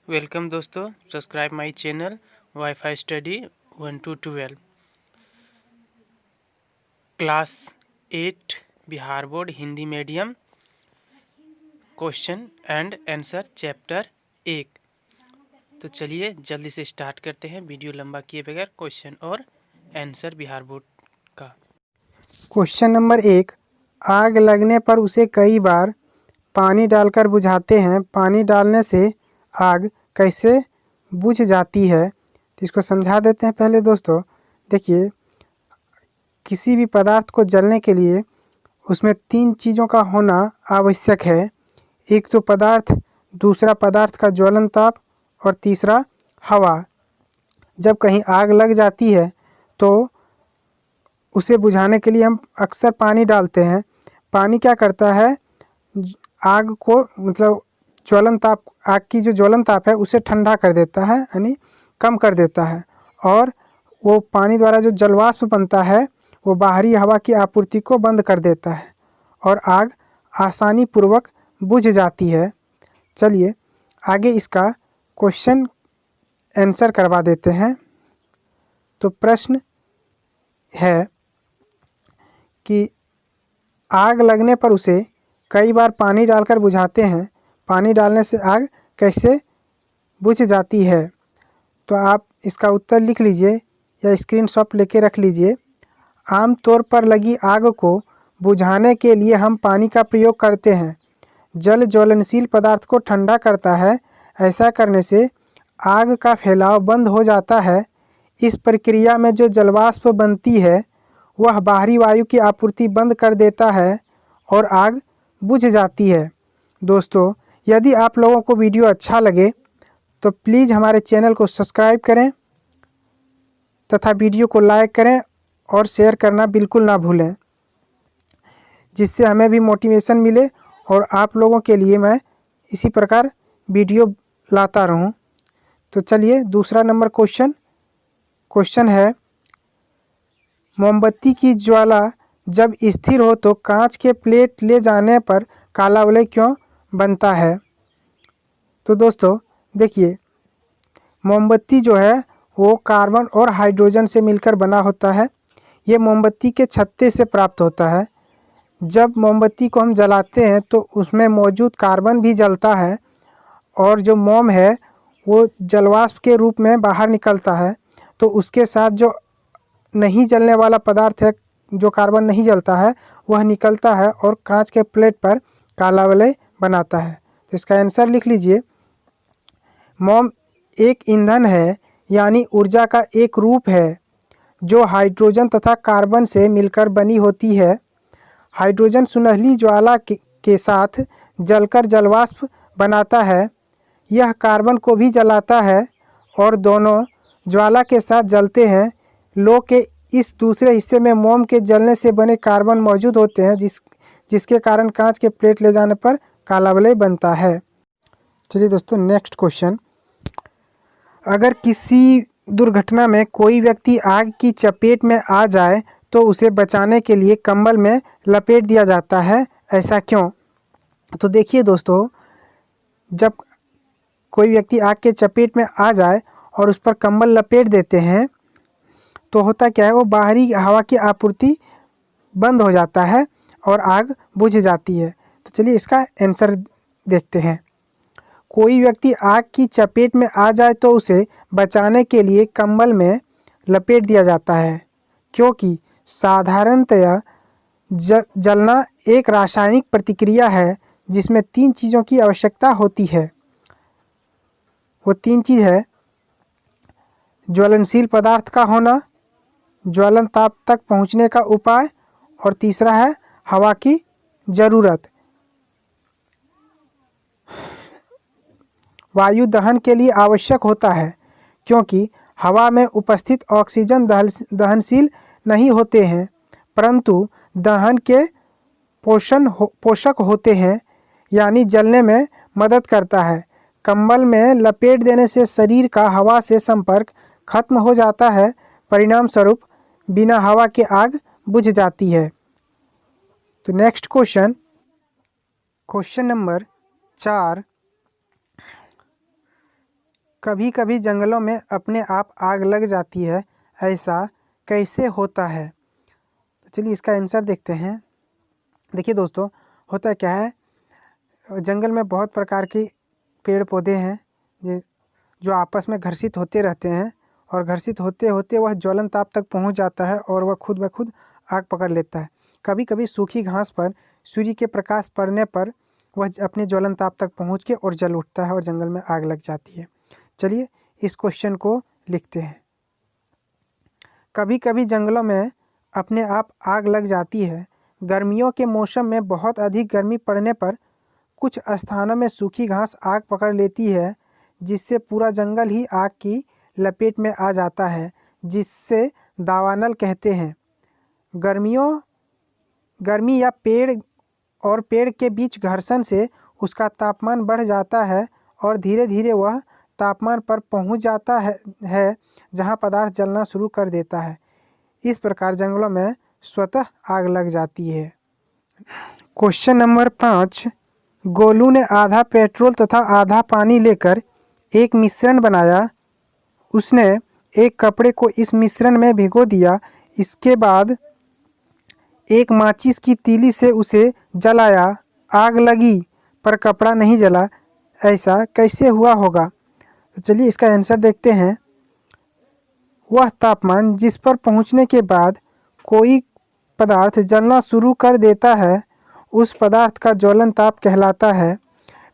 Welcome दोस्तों, subscribe my channel wifi study 1 to 12 class 8 Bihar board Hindi medium question and answer chapter 1। तो चलिए जल्दी से स्टार्ट करते हैं वीडियो लंबा किए बगैर क्वेश्चन और आंसर बिहार बोर्ड का। क्वेश्चन नंबर 1, आग लगने पर उसे कई बार पानी डालकर बुझाते हैं। पानी डालने से आग कैसे बुझ जाती है? तो इसको समझा देते हैं। पहले दोस्तों देखिए, किसी भी पदार्थ को जलने के लिए उसमें 3 चीज़ों का होना आवश्यक है। एक तो पदार्थ, दूसरा पदार्थ का ज्वलन ताप और तीसरा हवा। जब कहीं आग लग जाती है तो उसे बुझाने के लिए हम अक्सर पानी डालते हैं। पानी क्या करता है, आग को मतलब ज्वलन ताप, आग की जो ज्वलन ताप है उसे ठंडा कर देता है, यानी कम कर देता है। और वो पानी द्वारा जो जलवाष्प बनता है वो बाहरी हवा की आपूर्ति को बंद कर देता है और आग आसानी पूर्वक बुझ जाती है। चलिए आगे इसका क्वेश्चन आंसर करवा देते हैं। तो प्रश्न है कि आग लगने पर उसे कई बार पानी डालकर बुझाते हैं। पानी डालने से आग कैसे बुझ जाती है? तो आप इसका उत्तर लिख लीजिए या स्क्रीनशॉट लेके रख लीजिए। आमतौर पर लगी आग को बुझाने के लिए हम पानी का प्रयोग करते हैं। जल ज्वलनशील पदार्थ को ठंडा करता है। ऐसा करने से आग का फैलाव बंद हो जाता है। इस प्रक्रिया में जो जलवाष्प बनती है वह बाहरी वायु की आपूर्ति बंद कर देता है और आग बुझ जाती है। दोस्तों, यदि आप लोगों को वीडियो अच्छा लगे तो प्लीज़ हमारे चैनल को सब्सक्राइब करें तथा वीडियो को लाइक करें और शेयर करना बिल्कुल ना भूलें, जिससे हमें भी मोटिवेशन मिले और आप लोगों के लिए मैं इसी प्रकार वीडियो लाता रहूं। तो चलिए दूसरा नंबर क्वेश्चन है, मोमबत्ती की ज्वाला जब स्थिर हो तो कांच के प्लेट ले जाने पर काला वलय क्यों बनता है? तो दोस्तों देखिए, मोमबत्ती जो है वो कार्बन और हाइड्रोजन से मिलकर बना होता है। ये मोमबत्ती के छत्ते से प्राप्त होता है। जब मोमबत्ती को हम जलाते हैं तो उसमें मौजूद कार्बन भी जलता है और जो मोम है वो जलवाष्प के रूप में बाहर निकलता है। तो उसके साथ जो नहीं जलने वाला पदार्थ है, जो कार्बन नहीं जलता है, वह निकलता है और कांच के प्लेट पर काला वलय बनाता है। तो इसका आंसर लिख लीजिए। मोम एक ईंधन है, यानी ऊर्जा का एक रूप है जो हाइड्रोजन तथा कार्बन से मिलकर बनी होती है। हाइड्रोजन सुनहली ज्वाला के साथ जलकर जलवाष्प बनाता है। यह कार्बन को भी जलाता है और दोनों ज्वाला के साथ जलते हैं। लौ के इस दूसरे हिस्से में मोम के जलने से बने कार्बन मौजूद होते हैं, जिसके कारण कांच के प्लेट ले जाने पर काला वलय बनता है। चलिए दोस्तों नेक्स्ट क्वेश्चन, अगर किसी दुर्घटना में कोई व्यक्ति आग की चपेट में आ जाए तो उसे बचाने के लिए कंबल में लपेट दिया जाता है, ऐसा क्यों? तो देखिए दोस्तों, जब कोई व्यक्ति आग के चपेट में आ जाए और उस पर कंबल लपेट देते हैं तो होता क्या है, वो बाहरी हवा की आपूर्ति बंद हो जाता है और आग बुझ जाती है। तो चलिए इसका आंसर देखते हैं। कोई व्यक्ति आग की चपेट में आ जाए तो उसे बचाने के लिए कंबल में लपेट दिया जाता है, क्योंकि साधारणतया जलना एक रासायनिक प्रतिक्रिया है जिसमें 3 चीज़ों की आवश्यकता होती है। वो 3 चीज़ है, ज्वलनशील पदार्थ का होना, ज्वलन ताप तक पहुंचने का उपाय और तीसरा है हवा की ज़रूरत। वायु दहन के लिए आवश्यक होता है, क्योंकि हवा में उपस्थित ऑक्सीजन दहनशील नहीं होते हैं परंतु दहन के पोषक होते हैं, यानी जलने में मदद करता है। कंबल में लपेट देने से शरीर का हवा से संपर्क खत्म हो जाता है, परिणाम स्वरूप बिना हवा के आग बुझ जाती है। तो नेक्स्ट क्वेश्चन नंबर 4, कभी कभी जंगलों में अपने आप आग लग जाती है, ऐसा कैसे होता है? तो चलिए इसका आंसर देखते हैं। देखिए दोस्तों, होता क्या है, जंगल में बहुत प्रकार के पेड़ पौधे हैं जो आपस में घर्षित होते रहते हैं, और घर्षित होते होते वह ज्वलन ताप तक पहुंच जाता है और वह खुद ब खुद आग पकड़ लेता है। कभी कभी सूखी घास पर सूर्य के प्रकाश पड़ने पर वह अपने ज्वलन ताप तक पहुंच के और जल उठता है और जंगल में आग लग जाती है। चलिए इस क्वेश्चन को लिखते हैं। कभी कभी जंगलों में अपने आप आग लग जाती है। गर्मियों के मौसम में बहुत अधिक गर्मी पड़ने पर कुछ स्थानों में सूखी घास आग पकड़ लेती है, जिससे पूरा जंगल ही आग की लपेट में आ जाता है, जिससे दावानल कहते हैं। गर्मी या पेड़ के बीच घर्षण से उसका तापमान बढ़ जाता है और धीरे धीरे वह तापमान पर पहुंच जाता है जहां पदार्थ जलना शुरू कर देता है। इस प्रकार जंगलों में स्वतः आग लग जाती है। Question number 5। गोलू ने आधा पेट्रोल तथा आधा पानी लेकर एक मिश्रण बनाया। उसने एक कपड़े को इस मिश्रण में भिगो दिया। इसके बाद एक माचिस की तीली से उसे जलाया। आग लगी पर कपड़ा नहीं जला। ऐसा कैसे हुआ होगा? तो चलिए इसका आंसर देखते हैं। वह तापमान जिस पर पहुंचने के बाद कोई पदार्थ जलना शुरू कर देता है, उस पदार्थ का ज्वलन ताप कहलाता है।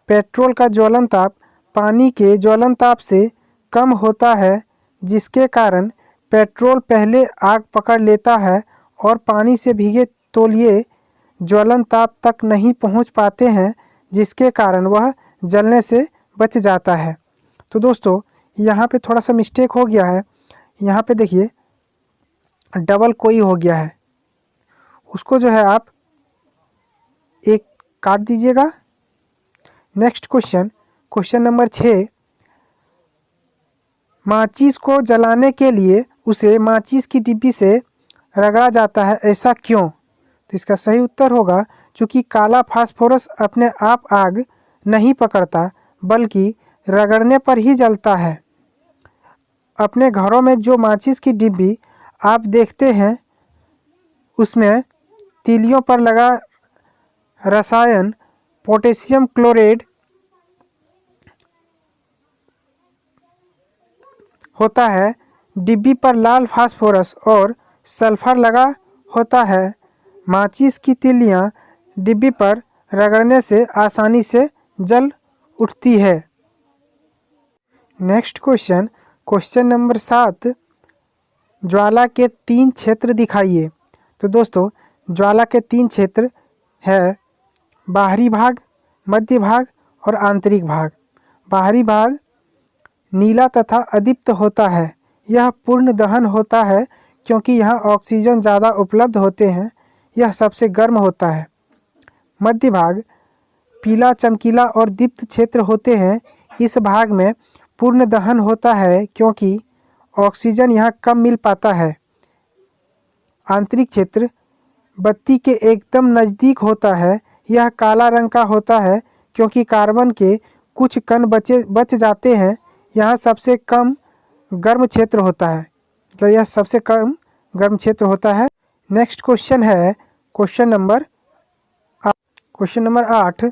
पेट्रोल का ज्वलन ताप पानी के ज्वलन ताप से कम होता है, जिसके कारण पेट्रोल पहले आग पकड़ लेता है और पानी से भीगे तौलिए ज्वलन ताप तक नहीं पहुंच पाते हैं, जिसके कारण वह जलने से बच जाता है। तो दोस्तों यहाँ पे थोड़ा सा मिस्टेक हो गया है। यहाँ पे देखिए डबल कोई हो गया है, उसको जो है आप एक काट दीजिएगा। Next question number 6। माचिस को जलाने के लिए उसे माचिस की डिब्बी से रगड़ा जाता है, ऐसा क्यों? तो इसका सही उत्तर होगा क्योंकि काला फास्फोरस अपने आप आग नहीं पकड़ता, बल्कि रगड़ने पर ही जलता है। अपने घरों में जो माचिस की डिब्बी आप देखते हैं, उसमें तीलियों पर लगा रसायन पोटेशियम क्लोराइड होता है। डिब्बी पर लाल फास्फोरस और सल्फर लगा होता है। माचिस की तीलियां डिब्बी पर रगड़ने से आसानी से जल उठती है। Next question number 7। ज्वाला के 3 क्षेत्र दिखाइए। तो दोस्तों ज्वाला के 3 क्षेत्र है, बाहरी भाग, मध्य भाग और आंतरिक भाग। बाहरी भाग नीला तथा अदीप्त होता है। यह पूर्ण दहन होता है क्योंकि यहाँ ऑक्सीजन ज़्यादा उपलब्ध होते हैं। यह सबसे गर्म होता है। मध्य भाग पीला, चमकीला और दीप्त क्षेत्र होते हैं। इस भाग में पूर्ण दहन होता है क्योंकि ऑक्सीजन यहाँ कम मिल पाता है। आंतरिक क्षेत्र बत्ती के एकदम नज़दीक होता है। यह काला रंग का होता है क्योंकि कार्बन के कुछ कण बच जाते हैं। यहाँ सबसे कम गर्म क्षेत्र होता है, तो यह सबसे कम गर्म क्षेत्र होता है। नेक्स्ट क्वेश्चन है क्वेश्चन नंबर 8।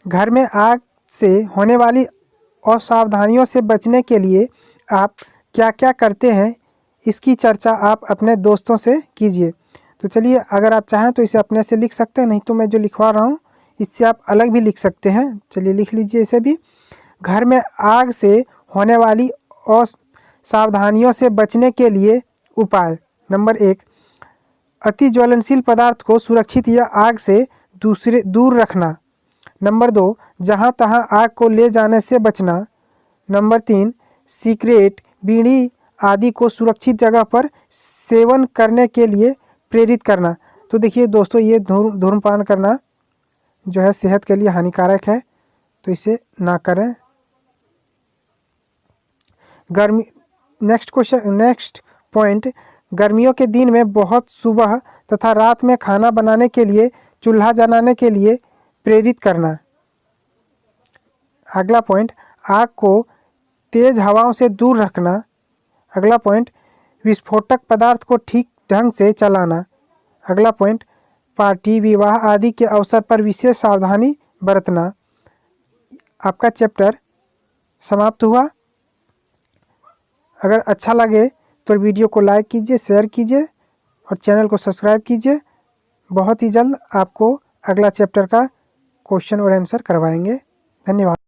घर में आग से होने वाली असावधानियों से बचने के लिए आप क्या क्या करते हैं, इसकी चर्चा आप अपने दोस्तों से कीजिए। तो चलिए अगर आप चाहें तो इसे अपने से लिख सकते हैं, नहीं तो मैं जो लिखवा रहा हूँ इससे आप अलग भी लिख सकते हैं। चलिए लिख लीजिए इसे भी। घर में आग से होने वाली असावधानियों से बचने के लिए उपाय। नंबर 1, अति ज्वलनशील पदार्थ को सुरक्षित या आग से दूर रखना। नंबर 2, जहाँ तहाँ आग को ले जाने से बचना। नंबर 3, सिगरेट, बीड़ी आदि को सुरक्षित जगह पर सेवन करने के लिए प्रेरित करना। तो देखिए दोस्तों, ये धूम्रपान करना जो है सेहत के लिए हानिकारक है, तो इसे ना करें। नेक्स्ट पॉइंट, गर्मियों के दिन में बहुत सुबह तथा रात में खाना बनाने के लिए, चूल्हा जलाने के लिए प्रेरित करना। अगला पॉइंट, आग को तेज हवाओं से दूर रखना। अगला पॉइंट, विस्फोटक पदार्थ को ठीक ढंग से चलाना। अगला पॉइंट, पार्टी विवाह आदि के अवसर पर विशेष सावधानी बरतना। आपका चैप्टर समाप्त हुआ। अगर अच्छा लगे तो वीडियो को लाइक कीजिए, शेयर कीजिए और चैनल को सब्सक्राइब कीजिए। बहुत ही जल्द आपको अगला चैप्टर का क्वेश्चन और आंसर करवाएंगे। धन्यवाद।